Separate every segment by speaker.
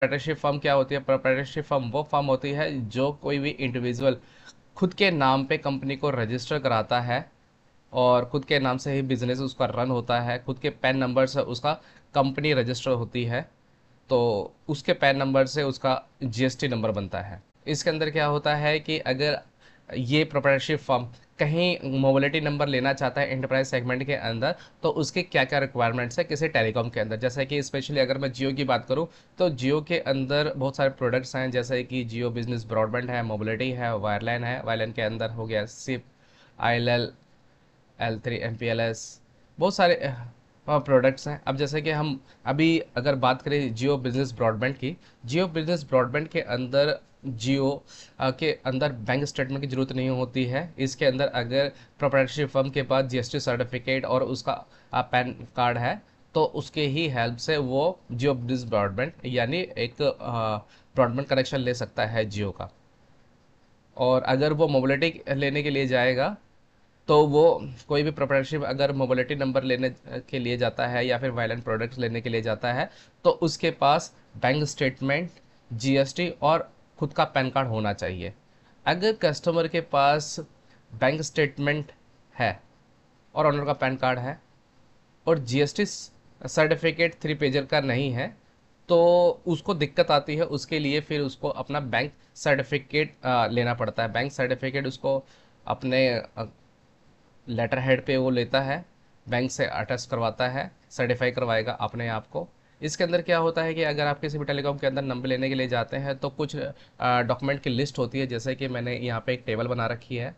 Speaker 1: Proprietorship firm क्या होती है? प्रोप्राइटरशिप फर्म वो फर्म होती है जो कोई भी इंडिविजुअल खुद के नाम पे कंपनी को रजिस्टर कराता है और खुद के नाम से ही बिजनेस उसका रन होता है, खुद के पैन नंबर से उसका कंपनी रजिस्टर होती है, तो उसके पैन नंबर से उसका जीएसटी नंबर बनता है। इसके अंदर क्या होता है कि अगर ये प्रोप्राइटरशिप फर्म कहीं मोबिलिटी नंबर लेना चाहता है एंटरप्राइज सेगमेंट के अंदर, तो उसके क्या क्या रिक्वायरमेंट्स है किसी टेलीकॉम के अंदर। जैसे कि स्पेशली अगर मैं जियो की बात करूं, तो जियो के अंदर बहुत सारे प्रोडक्ट्स हैं, जैसे कि जियो बिजनेस ब्रॉडबैंड है, मोबिलिटी है, वायरलाइन है। वायरलाइन के अंदर हो गया सिप, आई L3 MPLS, बहुत सारे प्रोडक्ट्स हैं। अब जैसे कि हम अभी अगर बात करें जियो बिजनेस ब्रॉडबैंड की, जियो बिजनेस ब्रॉडबैंड के अंदर जियो के अंदर बैंक स्टेटमेंट की ज़रूरत नहीं होती है। इसके अंदर अगर प्रोप्राइटरशिप फर्म के पास जीएसटी सर्टिफिकेट और उसका पैन कार्ड है, तो उसके ही हेल्प से वो जियो बिजनेस ब्रॉडबैंड यानी एक ब्रॉडबैंड कनेक्शन ले सकता है जियो का। और अगर वो मोबिलिटी लेने के लिए जाएगा, तो वो कोई भी प्रोप्राइटरशिप अगर मोबिलिटी नंबर लेने के लिए जाता है या फिर वायलेंट प्रोडक्ट्स लेने के लिए जाता है, तो उसके पास बैंक स्टेटमेंट, जीएसटी और खुद का पैन कार्ड होना चाहिए। अगर कस्टमर के पास बैंक स्टेटमेंट है और ऑनर का पैन कार्ड है और जीएसटी सर्टिफिकेट 3 पेजर का नहीं है, तो उसको दिक्कत आती है। उसके लिए फिर उसको अपना बैंक सर्टिफिकेट लेना पड़ता है। बैंक सर्टिफिकेट उसको अपने लेटर हेड पे वो लेता है, बैंक से अटैच करवाता है, सर्टिफाई करवाएगा अपने आप को। इसके अंदर क्या होता है कि अगर आप किसी भी टेलीकॉम के अंदर नंबर लेने के लिए जाते हैं, तो कुछ डॉक्यूमेंट की लिस्ट होती है। जैसे कि मैंने यहाँ पे एक टेबल बना रखी है,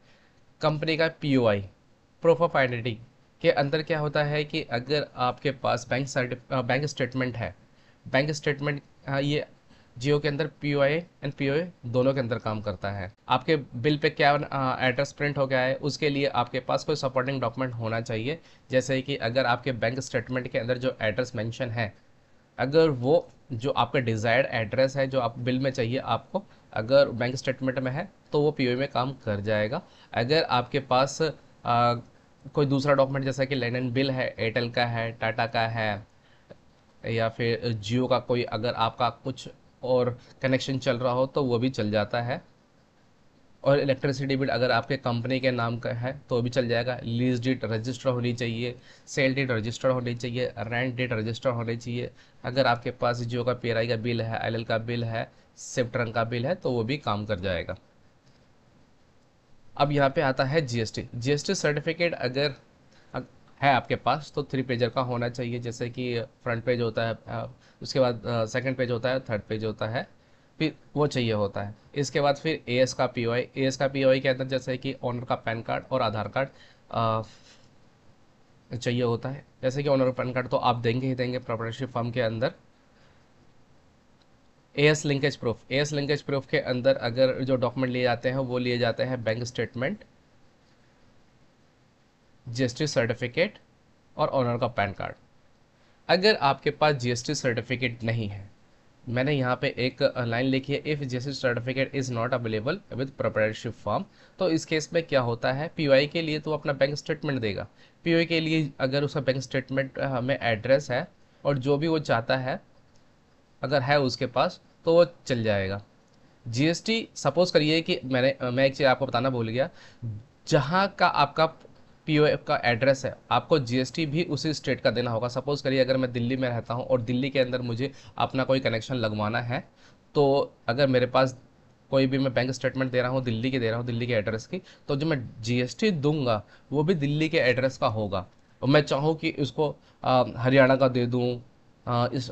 Speaker 1: कंपनी का पीओआई, प्रूफ ऑफ आइडेंटिटी के अंदर क्या होता है कि अगर आपके पास बैंक स्टेटमेंट है, बैंक स्टेटमेंट ये जियो के अंदर पीओआई एंड पीओए दोनों के अंदर काम करता है। आपके बिल पे क्या एड्रेस प्रिंट हो गया है, उसके लिए आपके पास कोई सपोर्टिंग डॉक्यूमेंट होना चाहिए। जैसे कि अगर आपके बैंक स्टेटमेंट के अंदर जो एड्रेस मेंशन है, अगर वो जो आपका डिज़ायर्ड एड्रेस है जो आप बिल में चाहिए आपको, अगर बैंक स्टेटमेंट में है, तो वो पीओए में काम कर जाएगा। अगर आपके पास कोई दूसरा डॉक्यूमेंट जैसा कि लैंडलाइन बिल है, एयरटेल का है, टाटा का है, या फिर जियो का कोई अगर आपका कुछ और कनेक्शन चल रहा हो, तो वो भी चल जाता है। और इलेक्ट्रिसिटी बिल अगर आपके कंपनी के नाम का है तो भी चल जाएगा। लीज डीड रजिस्टर होनी चाहिए, सेल डीड रजिस्टर होनी चाहिए, रेंट डीड रजिस्टर होनी चाहिए। अगर आपके पास जियो का पीआरआई का बिल है, एलएल का बिल है, सिफ्ट रंग का बिल है, तो वो भी काम कर जाएगा। अब यहाँ पे आता है जीएसटी। जीएसटी सर्टिफिकेट अगर है आपके पास, तो 3 पेजर का होना चाहिए। जैसे कि फ्रंट पेज होता है, उसके बाद सेकंड पेज होता है, थर्ड पेज होता है, फिर वो चाहिए होता है। इसके बाद फिर एएस का पीओआई, एएस का पीओआई के अंदर जैसे कि ऑनर का पैन कार्ड और आधार कार्ड चाहिए होता है। जैसे कि ऑनर का पैन कार्ड तो आप देंगे ही देंगे प्रोप्राइटरशिप फर्म के अंदर। As linkage proof, as linkage proof के अंदर अगर जो डॉक्यूमेंट लिए जाते हैं वो लिए जाते हैं बैंक स्टेटमेंट, जीएसटी सर्टिफिकेट और ऑनर का पैन कार्ड। अगर आपके पास जीएसटी सर्टिफिकेट नहीं है, मैंने यहाँ पे एक लाइन लिखी है, if GST certificate is not available with proprietorship firm, तो इस केस में क्या होता है, पीओआई के लिए तो अपना बैंक स्टेटमेंट देगा। पीओआई के लिए अगर उसका बैंक स्टेटमेंट में एड्रेस है और जो भी वो चाहता है अगर है उसके पास, तो वो चल जाएगा। जीएसटी सपोज करिए कि मैं एक चीज़ आपको बताना भूल गया, जहाँ का आपका पीओ का एड्रेस है, आपको जीएसटी भी उसी स्टेट का देना होगा। सपोज करिए अगर मैं दिल्ली में रहता हूँ और दिल्ली के अंदर मुझे अपना कोई कनेक्शन लगवाना है, तो अगर मेरे पास कोई भी मैं बैंक स्टेटमेंट दे रहा हूँ, दिल्ली की दे रहा हूँ, दिल्ली के एड्रेस की, तो जो मैं जीएसटी दूंगा वो भी दिल्ली के एड्रेस का होगा। और मैं चाहूँ कि इसको हरियाणा का दे दूँ, इस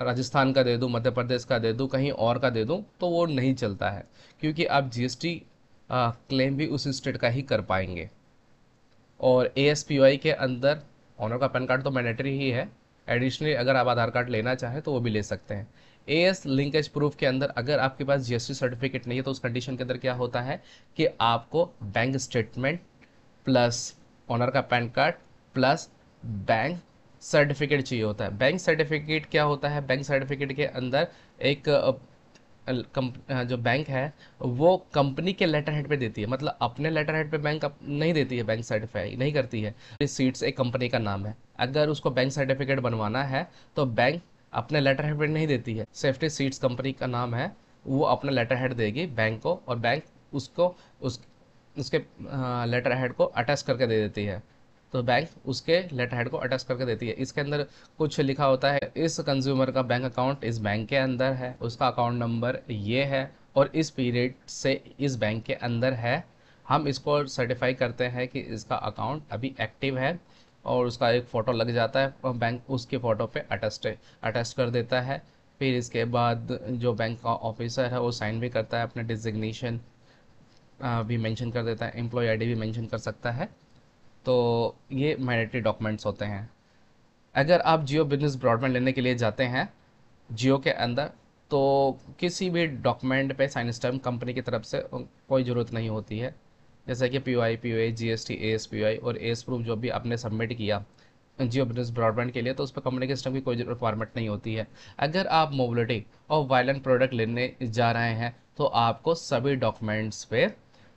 Speaker 1: राजस्थान का दे दूँ, मध्य प्रदेश का दे दूँ, कहीं और का दे दूँ, तो वो नहीं चलता है, क्योंकि आप जीएसटी क्लेम भी उस स्टेट का ही कर पाएंगे। और एएसपीवाई के अंदर ऑनर का पैन कार्ड तो मैंडेटरी ही है, एडिशनली अगर आप आधार कार्ड लेना चाहें तो वो भी ले सकते हैं। एएस लिंकेज प्रूफ के अंदर अगर आपके पास जीएसटी सर्टिफिकेट नहीं है, तो उस कंडीशन के अंदर क्या होता है कि आपको बैंक स्टेटमेंट प्लस ऑनर का PAN card plus bank certificate चाहिए होता है। बैंक सर्टिफिकेट क्या होता है, बैंक सर्टिफिकेट के अंदर एक जो बैंक है वो कंपनी के लेटर हेड पे देती है, मतलब अपने लेटर हेड पे बैंक नहीं देती है, बैंक सर्टिफाई नहीं करती है। सीट्स एक कंपनी का नाम है, अगर उसको बैंक सर्टिफिकेट बनवाना है तो बैंक अपने लेटर हेड पे नहीं देती है। सेफ्टी सीड्स कंपनी का नाम है, वो अपना लेटर हेड देगी बैंक को, और बैंक उसको उस उसके लेटर हेड को अटैच करके दे देती है। तो बैंक उसके लेटर हेड को अटैच करके देती है। इसके अंदर कुछ लिखा होता है, इस कंज्यूमर का बैंक अकाउंट इस बैंक के अंदर है, उसका अकाउंट नंबर ये है और इस पीरियड से इस बैंक के अंदर है। हम इसको सर्टिफाई करते हैं कि इसका अकाउंट अभी एक्टिव है, और उसका एक फ़ोटो लग जाता है और बैंक उसके फ़ोटो पे अटैच कर देता है। फिर इसके बाद जो बैंक का ऑफिसर है वो साइन भी करता है, अपने डिजिग्नेशन भी मेंशन कर देता है, एम्प्लॉय आईडी भी मेंशन कर सकता है। तो ये मैंडेटरी डॉक्यूमेंट्स होते हैं। अगर आप जियो बिजनेस ब्रॉडबैंड लेने के लिए जाते हैं जियो के अंदर, तो किसी भी डॉक्यूमेंट पे साइन स्टैम्प कंपनी की तरफ से कोई ज़रूरत नहीं होती है। जैसे कि पी ओ आई GST AS POI और एस प्रूफ जो भी आपने सबमिट किया जियो बिजनेस ब्रॉडबैंड के लिए, तो उस पर कंपनी के स्टैम्प की कोई रिक्वायरमेंट नहीं होती है। अगर आप मोबिलिटी और वायलेंट प्रोडक्ट लेने जा रहे हैं तो आपको सभी डॉक्यूमेंट्स पे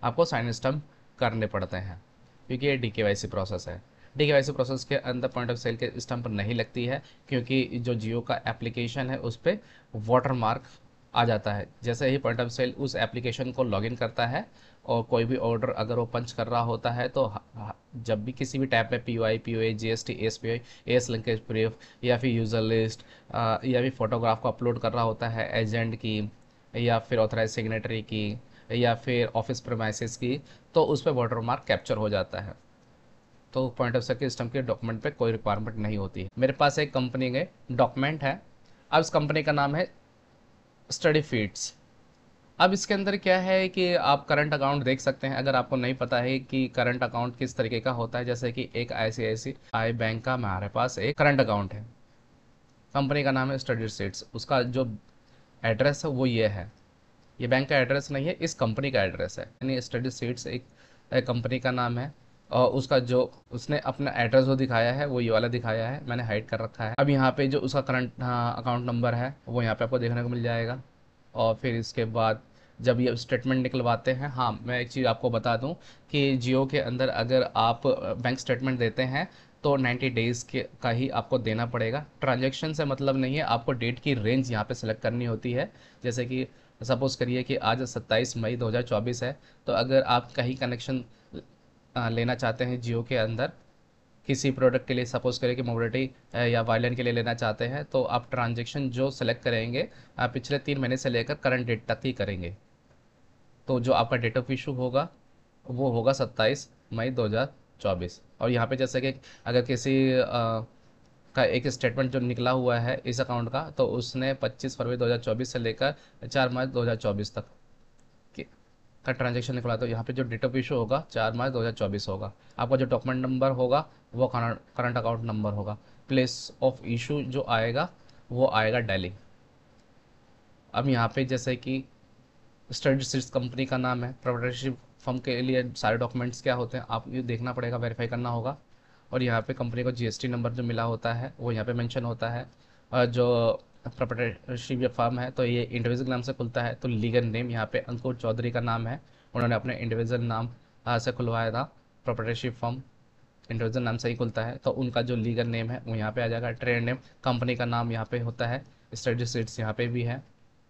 Speaker 1: आपको साइन स्टैम्प करने पड़ते हैं, क्योंकि ये DKYC प्रोसेस है। DKYC प्रोसेस के अंदर पॉइंट ऑफ सेल के स्टैम्प नहीं लगती है, क्योंकि जो जियो का एप्लीकेशन है उस पर वाटर मार्क आ जाता है। जैसे ही पॉइंट ऑफ सेल उस एप्लीकेशन को लॉगिन करता है और कोई भी ऑर्डर अगर वो पंच कर रहा होता है, तो जब भी किसी भी टैब में POI GST AS POI S linkage proof या फिर यूज़र लिस्ट या फिर फोटोग्राफ को अपलोड कर रहा होता है एजेंट की, या फिर ऑथराइज सिग्नेटरी की, या फिर ऑफिस प्रेमाइसिस की, तो उस पर वाटर मार्क कैप्चर हो जाता है। तो पॉइंट ऑफ सेल के सिस्टम के डॉक्यूमेंट पे कोई रिक्वायरमेंट नहीं होती है। मेरे पास एक कंपनी के डॉक्यूमेंट है। अब इस कंपनी का नाम है स्टडी फीड्स। अब इसके अंदर क्या है कि आप करंट अकाउंट देख सकते हैं। अगर आपको नहीं पता है कि करंट अकाउंट किस तरीके का होता है, जैसे कि एक ICICI बैंक का हमारे पास एक करंट अकाउंट है, कंपनी का नाम है स्टडी सीट्स, उसका जो एड्रेस है वो ये है। ये बैंक का एड्रेस नहीं है, इस कंपनी का एड्रेस है। यानी स्टडी सीट्स एक कंपनी का नाम है, और उसका जो उसने अपना एड्रेस जो दिखाया है वो ये वाला दिखाया है, मैंने हाइड कर रखा है। अब यहाँ पे जो उसका करंट अकाउंट नंबर है वो यहाँ पे आपको देखने को मिल जाएगा। और फिर इसके बाद जब ये स्टेटमेंट निकलवाते हैं, हाँ मैं एक चीज़ आपको बता दूं कि जियो के अंदर अगर आप बैंक स्टेटमेंट देते हैं तो 90 डेज़ के का ही आपको देना पड़ेगा। ट्रांजैक्शन से मतलब नहीं है, आपको डेट की रेंज यहाँ पे सेलेक्ट करनी होती है। जैसे कि सपोज़ करिए कि आज 27 मई 2024 है, तो अगर आप कहीं कनेक्शन लेना चाहते हैं जियो के अंदर किसी प्रोडक्ट के लिए, सपोज करें कि मोबिलिटी या वायलेंट के लिए लेना चाहते हैं, तो आप ट्रांजेक्शन जो सेलेक्ट करेंगे आप पिछले 3 महीने से लेकर करंट डेट तक ही करेंगे। तो जो आपका डेट ऑफ इशू होगा वो होगा 27 मई 2024। और यहाँ पे जैसे कि अगर किसी का एक स्टेटमेंट जो निकला हुआ है इस अकाउंट का, तो उसने 25 फरवरी 2024 से लेकर 4 मार्च 2024 तक का ट्रांजेक्शन निकला, तो यहाँ पे जो डेट ऑफ इशू होगा 4 मार्च 2024 होगा। आपका जो डॉक्यूमेंट नंबर होगा वो करंट अकाउंट नंबर होगा। प्लेस ऑफ इशू जो आएगा वो आएगा दिल्ली। अब यहाँ पे जैसे कि स्टडी सीट्स कंपनी का नाम है, प्रोप्राइटरशिप फर्म के लिए सारे डॉक्यूमेंट्स क्या होते हैं आप ये देखना पड़ेगा, वेरीफाई करना होगा। और यहाँ पे कंपनी को GST नंबर जो मिला होता है वो यहाँ पे मेंशन होता है। और जो प्रोप्राइटरशिप फर्म है तो ये इंडिविजुअल नाम से खुलता है, तो लीगल नेम यहाँ पे अंकुर चौधरी का नाम है, उन्होंने अपने इंडिविजुअल नाम से खुलवाया था। प्रोप्राइटरशिप फर्म इंडिविजुअल नाम से ही खुलता है, तो उनका जो लीगल नेम है वो यहाँ पे आ जाएगा। ट्रेड नेम कंपनी का नाम यहाँ पे होता है। स्टडी सीट्स यहाँ पे भी है,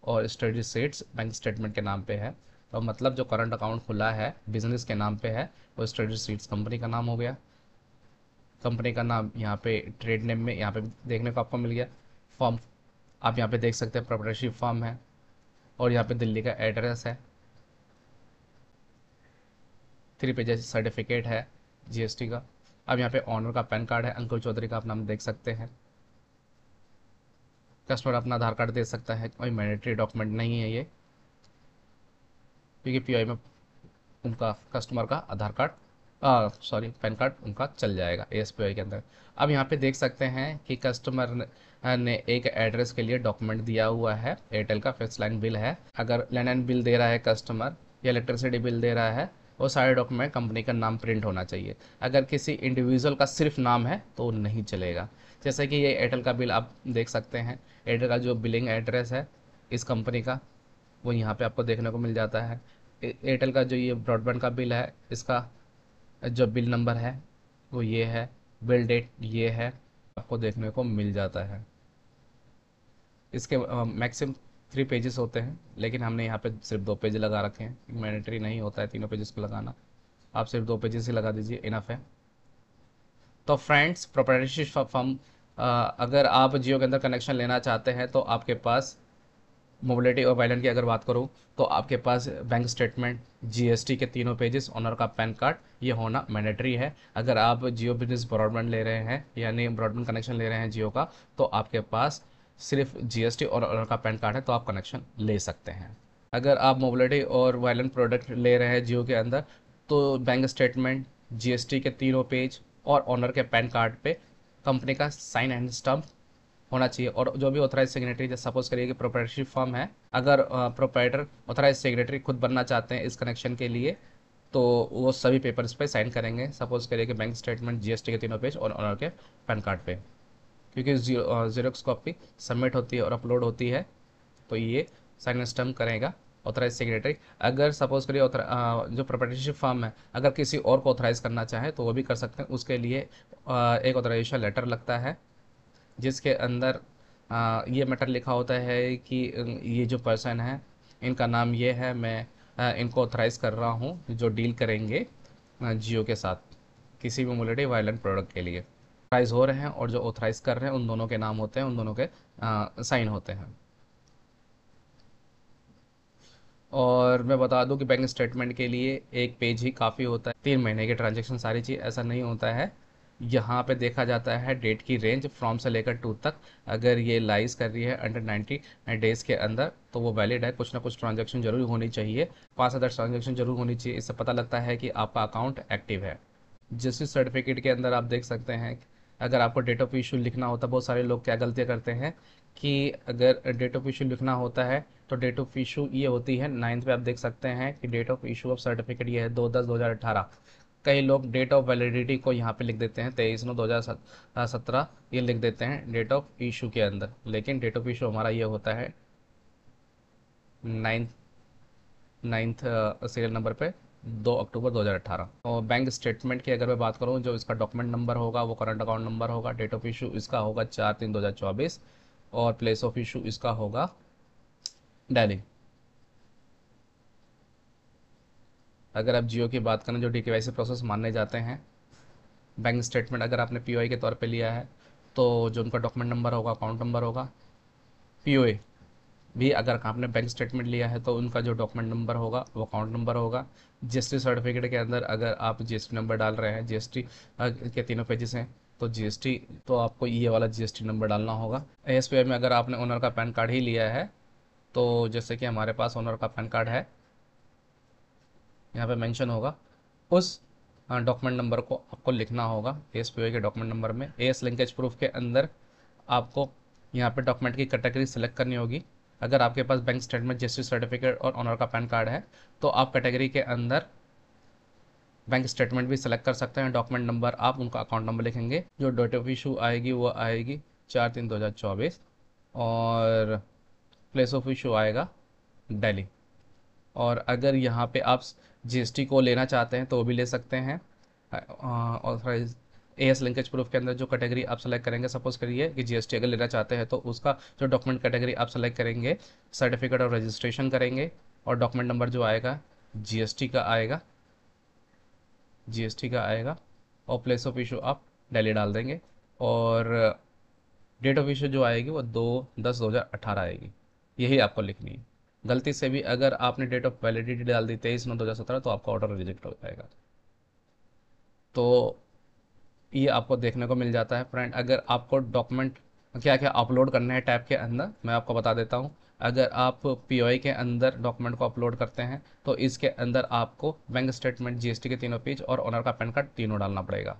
Speaker 1: और स्टडी सीट्स बैंक स्टेटमेंट के नाम पे है। तो मतलब जो करंट अकाउंट खुला है बिजनेस के नाम पे है, वो स्टडी सीट्स कंपनी का नाम हो गया। कंपनी का नाम यहाँ पे ट्रेड नेम में यहाँ पे देखने को आपको मिल गया। फॉर्म आप यहाँ पे देख सकते हैं, प्रोप्राइटरशिप फॉर्म है, और यहाँ पे दिल्ली का एड्रेस है। 3 पेजेस सर्टिफिकेट है GST का। अब यहाँ पे ऑनर का पैन कार्ड है, अंकुर चौधरी का आप नाम देख सकते हैं। कस्टमर अपना आधार कार्ड दे सकता है, कोई मैंडेटरी डॉक्यूमेंट नहीं है ये, क्योंकि POI में उनका कस्टमर का आधार कार्ड सॉरी पैन कार्ड उनका चल जाएगा AS POI के अंदर। अब यहाँ पे देख सकते हैं कि कस्टमर ने एक एड्रेस के लिए डॉक्यूमेंट दिया हुआ है, एयरटेल का फिक्स लाइन बिल है। अगर लैंडलाइन बिल दे रहा है कस्टमर या इलेक्ट्रिसिटी बिल दे रहा है, वो सारे डॉक्यूमेंट कंपनी का नाम प्रिंट होना चाहिए। अगर किसी इंडिविजुअल का सिर्फ नाम है तो नहीं चलेगा। जैसे कि ये एयरटेल का बिल आप देख सकते हैं, एयरटेल का जो बिलिंग एड्रेस है इस कंपनी का वो यहाँ पे आपको देखने को मिल जाता है। एयरटेल का जो ये ब्रॉडबैंड का बिल है, इसका जो बिल नंबर है वो ये है, बिल डेट ये है, आपको देखने को मिल जाता है। इसके मैक्सिमम 3 पेजेस होते हैं, लेकिन हमने यहाँ पे सिर्फ 2 पेज लगा रखे हैं। मैंडेटरी नहीं होता है 3 पेजेस को लगाना, आप सिर्फ 2 पेजेस ही लगा दीजिए, इनफ है। तो फ्रेंड्स, प्रोप्राइटरशिप फर्म, अगर आप जियो के अंदर कनेक्शन लेना चाहते हैं तो आपके पास मोबिलिटी और वायलेंट की अगर बात करूँ तो आपके पास बैंक स्टेटमेंट, जीएसटी के 3 पेजेस, ऑनर का पैन कार्ड, ये होना मैंडेटरी है। अगर आप जियो बिजनेस ब्रॉडबैंड ले रहे हैं यानी ब्रॉडबैंड कनेक्शन ले रहे हैं जियो का, तो आपके पास सिर्फ जीएसटी और ऑनर का पैन कार्ड है तो आप कनेक्शन ले सकते हैं। अगर आप मोबिलिटी और वायलेंट प्रोडक्ट ले रहे हैं जियो के अंदर, तो बैंक स्टेटमेंट, जीएसटी के 3 पेज और ऑनर के पैन कार्ड पे कंपनी का साइन एंड स्टम्प होना चाहिए। और जो भी ऑथराइज सिग्नेटरी, जैसे सपोज करिए कि प्रोप्राइटरशिप फर्म है, अगर प्रोप्राइटर ऑथराइज सिग्नेटरी खुद बनना चाहते हैं इस कनेक्शन के लिए, तो वो सभी पेपर्स पे साइन करेंगे। सपोज करिए कि बैंक स्टेटमेंट, जीएसटी के 3 पेज और ऑनर के पैन कार्ड पे, क्योंकि जीरोक्स कॉपी सबमिट होती है और अपलोड होती है, तो ये साइन स्टम्प करेगा ऑथराइज सिग्नेटरी। अगर सपोज करिए जो प्रोप्राइटरशिप फर्म है अगर किसी और को ऑथराइज करना चाहे तो वो भी कर सकते हैं। उसके लिए एक ऑथराइजेशन लेटर लगता है, जिसके अंदर ये मैटर लिखा होता है कि ये जो पर्सन है इनका नाम ये है, मैं इनको ऑथराइज़ कर रहा हूँ जो डील करेंगे जियो के साथ किसी भी मोबिलिटी वायलेंट प्रोडक्ट के लिए ऑथराइज़ हो रहे हैं, और जो ऑथराइज़ कर रहे हैं उन दोनों के नाम होते हैं, उन दोनों के साइन होते हैं। और मैं बता दूं कि बैंक स्टेटमेंट के लिए 1 पेज ही काफ़ी होता है, 3 महीने के ट्रांजेक्शन सारी चीज़, ऐसा नहीं होता है। यहाँ पे देखा जाता है डेट की रेंज फ्रॉम से लेकर टू तक। अगर ये लाइज कर रही है अंडर 90 डेज़ के अंदर तो वो वैलिड है। कुछ ना कुछ ट्रांजेक्शन जरूर होनी चाहिए, 5 से 10 ट्रांजेक्शन जरूर होनी चाहिए। इससे पता लगता है कि आपका अकाउंट एक्टिव है। जस्टिस सर्टिफिकेट के अंदर आप देख सकते हैं, अगर आपको डेट ऑफ इशू लिखना होता है, बहुत सारे लोग क्या गलतियाँ करते हैं कि अगर डेट ऑफ इशू लिखना होता है तो डेट ऑफ इशू ये होती है 9th पे, आप देख सकते हैं कि date of issue of certificate ये है 2/10/2018। कई लोग डेट ऑफ वैलिडिटी को यहाँ पे लिख देते हैं 23/9/2017, ये लिख देते हैं डेट ऑफ इशू के अंदर, लेकिन डेट ऑफ इशू हमारा ये होता है 9th सीरियल नंबर पे 2 अक्टूबर 2018। और बैंक स्टेटमेंट की अगर मैं बात करूँ, जो इसका डॉक्यूमेंट नंबर होगा वो करंट अकाउंट नंबर होगा। डेट ऑफ इशू इसका होगा 4/3/2024 और प्लेस ऑफ इशू इसका होगा दिल्ली। अगर आप जियो की बात करें, जो डीकेवाईसी प्रोसेस मानने जाते हैं, बैंक स्टेटमेंट अगर आपने पीओआई के तौर पे लिया है तो जो उनका डॉक्यूमेंट नंबर होगा, अकाउंट नंबर होगा। पीओए भी अगर आपने बैंक स्टेटमेंट लिया है तो उनका जो डॉक्यूमेंट नंबर होगा वो अकाउंट नंबर होगा। जीएसटी सर्टिफिकेट के अंदर अगर आप जीएसटी नंबर डाल रहे हैं, जीएसटी के 3 पेजेस हैं, तो जीएसटी तो आपको ये वाला जीएसटी नंबर डालना होगा। एएसपीआई में अगर आपने ओनर का पैन कार्ड ही लिया है, तो जैसे कि हमारे पास ओनर का पैन कार्ड है, यहाँ पे मेंशन होगा, उस डॉक्यूमेंट नंबर को आपको लिखना होगा एएसपीआई के डॉक्यूमेंट नंबर में। एएस लिंकेज प्रूफ के अंदर आपको यहाँ पे डॉक्यूमेंट की कैटेगरी सेलेक्ट करनी होगी। अगर आपके पास बैंक स्टेटमेंट, जीएसटी सर्टिफिकेट और ऑनर का पैन कार्ड है तो आप कैटेगरी के अंदर बैंक स्टेटमेंट भी सेलेक्ट कर सकते हैं। डॉक्यूमेंट नंबर आप उनका अकाउंट नंबर लिखेंगे। जो डेट ऑफ इशू आएगी वो आएगी 4/3/2024 और प्लेस ऑफ इशू आएगा दिल्ली। और अगर यहाँ पे आप जीएसटी को लेना चाहते हैं तो वो भी ले सकते हैं। ऑथराइज एएस लिंकेज प्रूफ के अंदर जो कैटेगरी आप सेलेक्ट करेंगे, सपोज करिए कि जीएसटी अगर लेना चाहते हैं तो उसका जो डॉक्यूमेंट कैटेगरी आप सेलेक्ट करेंगे, सर्टिफिकेट ऑफ रजिस्ट्रेशन करेंगे और डॉक्यूमेंट नंबर जो आएगा जीएसटी का आएगा, और प्लेस ऑफ इशू आप दिल्ली डाल देंगे। और डेट ऑफ इशू जो आएगी वो 2/10/2018 आएगी, यही आपको लिखनी है। गलती से भी अगर आपने डेट ऑफ वैलिडिटी डाल दी 23/9/2017 तो आपका ऑर्डर रिजेक्ट हो जाएगा। तो ये आपको देखने को मिल जाता है फ्रेंड। अगर आपको डॉक्यूमेंट क्या क्या अपलोड करने हैं टैब के अंदर, मैं आपको बता देता हूँ। अगर आप पीओआई के अंदर डॉक्यूमेंट को अपलोड करते हैं तो इसके अंदर आपको बैंक स्टेटमेंट, जीएसटी के 3 पेज और ओनर का पैन कार्ड तीनों डालना पड़ेगा।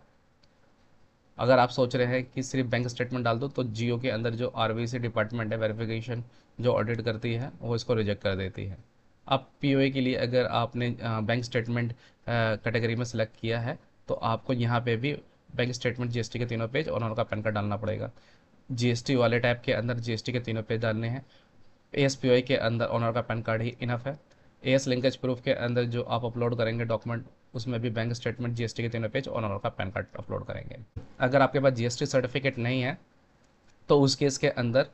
Speaker 1: अगर आप सोच रहे हैं कि सिर्फ बैंक स्टेटमेंट डाल दो तो जियो के अंदर जो आरबीसी डिपार्टमेंट है, वेरिफिकेशन जो ऑडिट करती है, वो इसको रिजेक्ट कर देती है। अब पीओए के लिए अगर आपने बैंक स्टेटमेंट कैटेगरी में सेलेक्ट किया है तो आपको यहाँ पे भी बैंक स्टेटमेंट, जीएसटी के 3 पेज और उनका पैन कार्ड डालना पड़ेगा। जीएसटी वाले टैब के अंदर जीएसटी के 3 पेज डालने हैं। एएसपीओई के अंदर ओनर का पैन कार्ड ही इनफ है। एएस लिंकेज प्रूफ के अंदर जो आप अपलोड करेंगे डॉक्यूमेंट, उसमें भी बैंक स्टेटमेंट, जीएसटी के 3 पेज और ओनर का पैन कार्ड अपलोड करेंगे। अगर आपके पास जीएसटी सर्टिफिकेट नहीं है तो उस केस के अंदर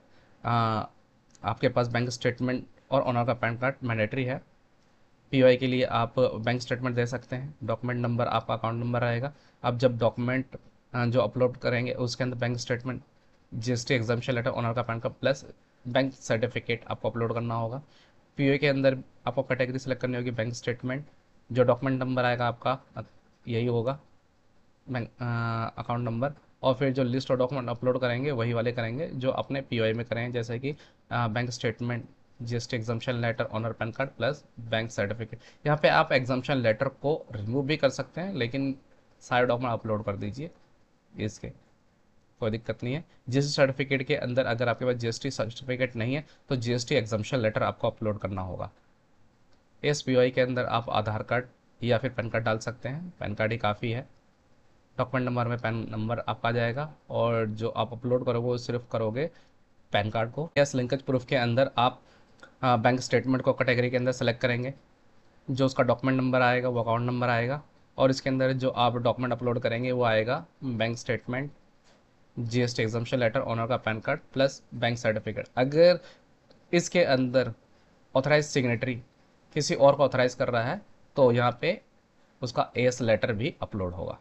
Speaker 1: आपके पास बैंक स्टेटमेंट और ओनर का पैन कार्ड मैंडेटरी है। पीओआई के लिए आप बैंक स्टेटमेंट दे सकते हैं। डॉक्यूमेंट नंबर आपका अकाउंट नंबर रहेगा। आप जब डॉक्यूमेंट जो अपलोड करेंगे उसके अंदर bank statement, GST exemption letter, owner का PAN card plus bank certificate आपको अपलोड करना होगा। पीओआई के अंदर आपको कैटेगरी सेलेक्ट करनी होगी बैंक स्टेटमेंट। जो डॉक्यूमेंट नंबर आएगा आपका यही होगा, बैंक अकाउंट नंबर। और फिर जो लिस्ट और डॉक्यूमेंट अपलोड करेंगे वही वाले करेंगे जो अपने पीओआई में करेंगे, जैसे कि bank statement, GST exemption letter, owner PAN card plus bank certificate. यहाँ पे आप एग्जाम्पशन लेटर को रिमूव भी कर सकते हैं, लेकिन सारे डॉक्यूमेंट अपलोड कर दीजिए, इसके कोई दिक्कत नहीं है। जीएसटी सर्टिफिकेट के अंदर अगर आपके पास जीएसटी सर्टिफिकेट नहीं है तो जीएसटी एग्जाम्पशन लेटर आपको अपलोड करना होगा। इस पीओआई के अंदर आप आधार कार्ड या फिर पैन कार्ड डाल सकते हैं, पैन कार्ड ही काफ़ी है। डॉक्यूमेंट नंबर में पैन नंबर आपका जाएगा और जो आप अपलोड करोगे वो सिर्फ करोगे पैन कार्ड को। यस लिंकेज प्रूफ के अंदर आप बैंक स्टेटमेंट को कैटेगरी के अंदर सेलेक्ट करेंगे। जो उसका डॉक्यूमेंट नंबर आएगा वो अकाउंट नंबर आएगा, और इसके अंदर जो आप डॉक्यूमेंट अपलोड करेंगे वो आएगा bank statement, GST exemption letter, owner का PAN card plus bank certificate. अगर इसके अंदर ऑथराइज सिग्नेटरी किसी और को ऑथराइज कर रहा है तो यहाँ पे उसका एएस लेटर भी अपलोड होगा।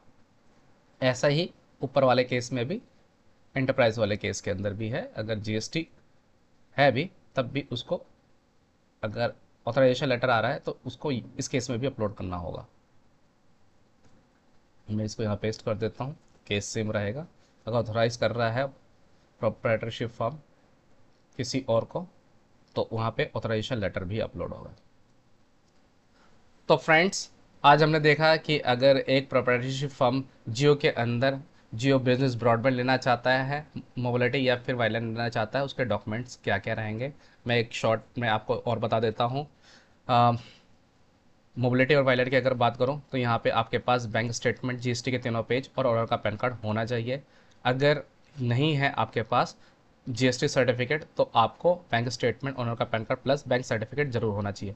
Speaker 1: ऐसा ही ऊपर वाले केस में भी, एंटरप्राइज वाले केस के अंदर भी है। अगर जीएसटी है भी तब भी उसको, अगर ऑथराइजेशन लेटर आ रहा है तो उसको इस केस में भी अपलोड करना होगा। मैं इसको यहाँ पेस्ट कर देता हूँ, केस सेम रहेगा। अगर ऑथराइज कर रहा है प्रोप्राइटरशिप फॉर्म किसी और को तो वहाँ पे ऑथराइजेशन लेटर भी अपलोड होगा। तो फ्रेंड्स, आज हमने देखा कि अगर एक प्रोप्राइटरशिप फर्म जियो के अंदर जियो बिजनेस ब्रॉडबैंड लेना चाहता है, मोबिलिटी या फिर वायरलेस लेना चाहता है, उसके डॉक्यूमेंट्स क्या क्या रहेंगे, मैं एक शॉर्ट में आपको और बता देता हूँ। मोबिलिटी और वायलेट की अगर बात करूं तो यहाँ पे आपके पास बैंक स्टेटमेंट, जीएसटी के तीनों पेज और ओनर का पैन कार्ड होना चाहिए। अगर नहीं है आपके पास जीएसटी सर्टिफिकेट तो आपको बैंक स्टेटमेंट, ओनर का PAN card plus bank certificate जरूर होना चाहिए।